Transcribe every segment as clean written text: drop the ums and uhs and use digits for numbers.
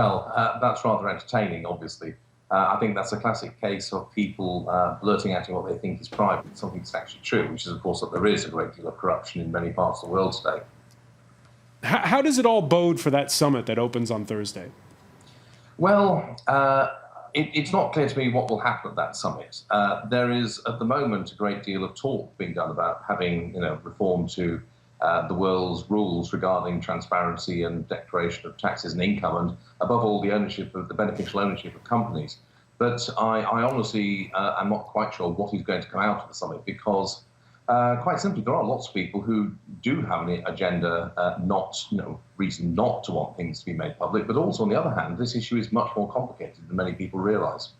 Well, that's rather entertaining, obviously. I think that's a classic case of people blurting out what they think is private, something that's actually true, which is, of course, that there is a great deal of corruption in many parts of the world today. How does it all bode for that summit that opens on Thursday? Well, it's not clear to me what will happen at that summit. There is, at the moment, a great deal of talk being done about having, reform to the world's rules regarding transparency and declaration of taxes and income, and above all, the beneficial ownership of companies. But I honestly am not quite sure what is going to come out of the summit, because quite simply, there are lots of people who do have an agenda, reason not to want things to be made public. But also, on the other hand, this issue is much more complicated than many people realise.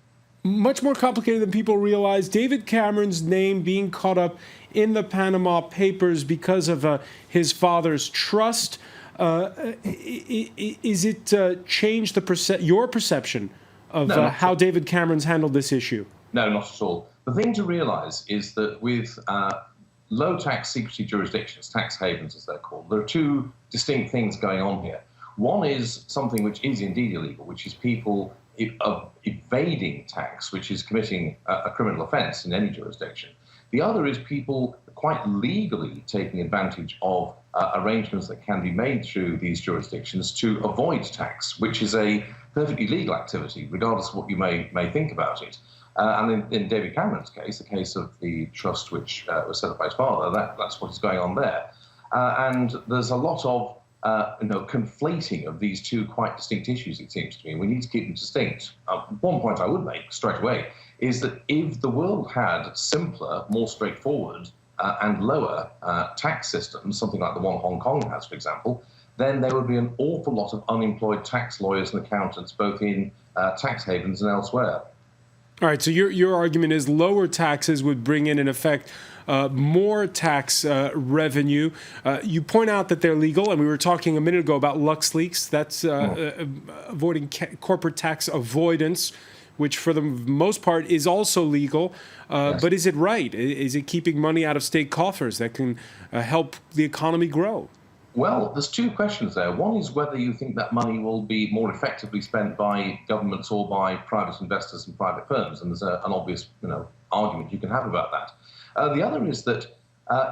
Much more complicated than people realize. David Cameron's name being caught up in the Panama Papers because of his father's trust. Is it changed your perception of how David Cameron's handled this issue? No, not at all. The thing to realise is that with low tax secrecy jurisdictions, tax havens as they're called, there are two distinct things going on here. One is something which is indeed illegal, which is people evading tax, which is committing a criminal offence in any jurisdiction. The other is people quite legally taking advantage of arrangements that can be made through these jurisdictions to avoid tax, which is a perfectly legal activity, regardless of what you may think about it. And in David Cameron's case, the case of the trust which was set up by his father, that's what is going on there. And there's a lot of conflating of these two quite distinct issues, it seems to me. We need to keep them distinct. One point I would make straight away is that if the world had simpler, more straightforward and lower tax systems, something like the one Hong Kong has, for example, then there would be an awful lot of unemployed tax lawyers and accountants, both in tax havens and elsewhere. All right, so your argument is lower taxes would bring in effect, more tax revenue. You point out that they're legal, and we were talking a minute ago about LuxLeaks. That's avoiding corporate tax avoidance, which for the most part is also legal. Yes. But is it right? Is it keeping money out of state coffers that can help the economy grow? Well, there's two questions there. One is whether you think that money will be more effectively spent by governments or by private investors and private firms, and there's an obvious, argument you can have about that. The other is that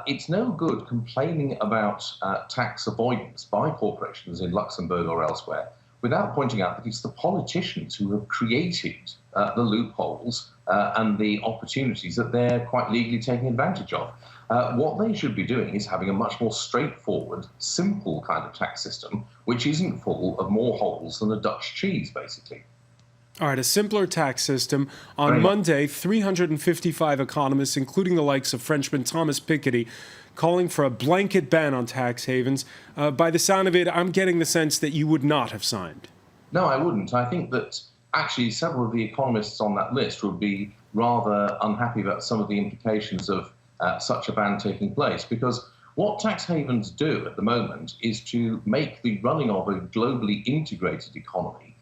it's no good complaining about tax avoidance by corporations in Luxembourg or elsewhere without pointing out that it's the politicians who have created the loopholes and the opportunities that they're quite legally taking advantage of. What they should be doing is having a much more straightforward, simple kind of tax system, which isn't full of more holes than a Dutch cheese, basically. All right, a simpler tax system. On Monday, 355 economists, including the likes of Frenchman Thomas Piketty, calling for a blanket ban on tax havens. By the sound of it, I'm getting the sense that you would not have signed. No, I wouldn't. I think that actually several of the economists on that list would be rather unhappy about some of the implications of such a ban taking place, because what tax havens do at the moment is to make the running of a globally integrated economy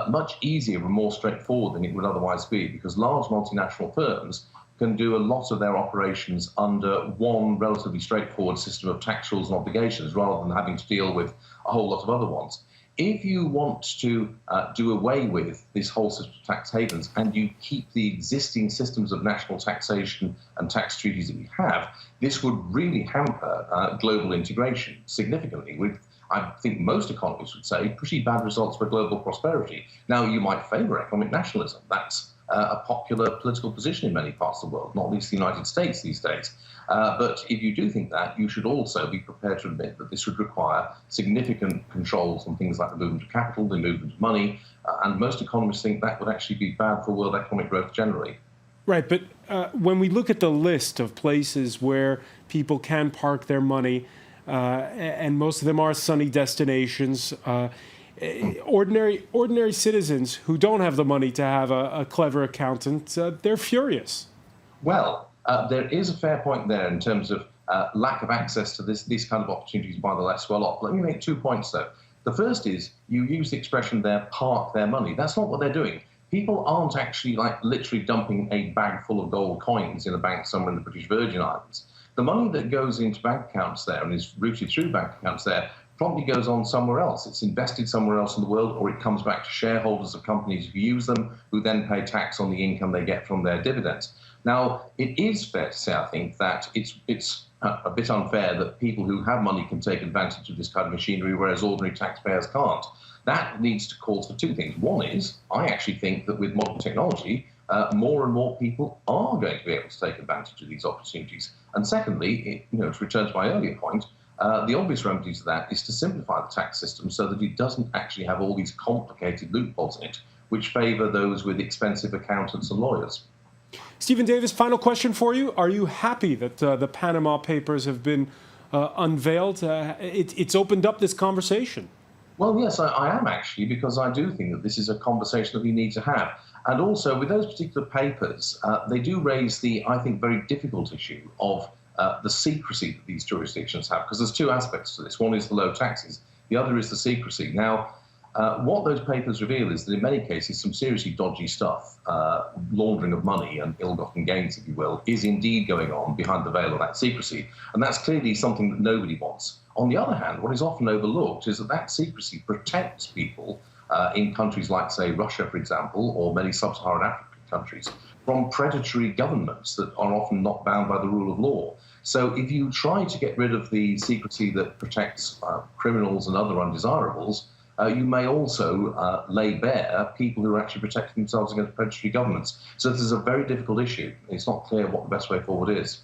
much easier and more straightforward than it would otherwise be, because large multinational firms can do a lot of their operations under one relatively straightforward system of tax rules and obligations, rather than having to deal with a whole lot of other ones. If you want to do away with this whole system of tax havens and you keep the existing systems of national taxation and tax treaties that we have, this would really hamper global integration significantly, with, I think most economists would say, pretty bad results for global prosperity. Now, you might favour economic nationalism. That's a popular political position in many parts of the world, not least the United States these days. But if you do think that, you should also be prepared to admit that this would require significant controls on things like the movement of capital, the movement of money, and most economists think that would actually be bad for world economic growth generally. Right, but when we look at the list of places where people can park their money, and most of them are sunny destinations, ordinary citizens who don't have the money to have a clever accountant, they're furious. Well, there is a fair point there in terms of lack of access to these kind of opportunities by the less well off. Let me make 2 points, though. The first is you use the expression there, park their money. That's not what they're doing. People aren't actually literally dumping a bag full of gold coins in a bank somewhere in the British Virgin Islands. The money that goes into bank accounts there and is routed through bank accounts there promptly goes on somewhere else. It's invested somewhere else in the world, or it comes back to shareholders of companies who use them, who then pay tax on the income they get from their dividends. Now, it is fair to say, I think, that it's a bit unfair that people who have money can take advantage of this kind of machinery, whereas ordinary taxpayers can't. That needs to call for two things. One is, I actually think that with modern technology, more and more people are going to be able to take advantage of these opportunities. And secondly, to return to my earlier point, the obvious remedy to that is to simplify the tax system so that it doesn't actually have all these complicated loopholes in it, which favour those with expensive accountants and lawyers. Stephen Davis, final question for you. Are you happy that the Panama Papers have been unveiled? It's opened up this conversation. Well, yes, I am actually, because I do think that this is a conversation that we need to have. And also, with those particular papers, they do raise the, I think, very difficult issue of the secrecy that these jurisdictions have, because there's two aspects to this. One is the low taxes, the other is the secrecy. Now, what those papers reveal is that in many cases some seriously dodgy stuff, laundering of money and ill-gotten gains, if you will, is indeed going on behind the veil of that secrecy. And that's clearly something that nobody wants. On the other hand, what is often overlooked is that that secrecy protects people in countries like, say, Russia, for example, or many sub-Saharan African countries, from predatory governments that are often not bound by the rule of law. So if you try to get rid of the secrecy that protects criminals and other undesirables, you may also lay bare people who are actually protecting themselves against predatory governments. So this is a very difficult issue. It's not clear what the best way forward is.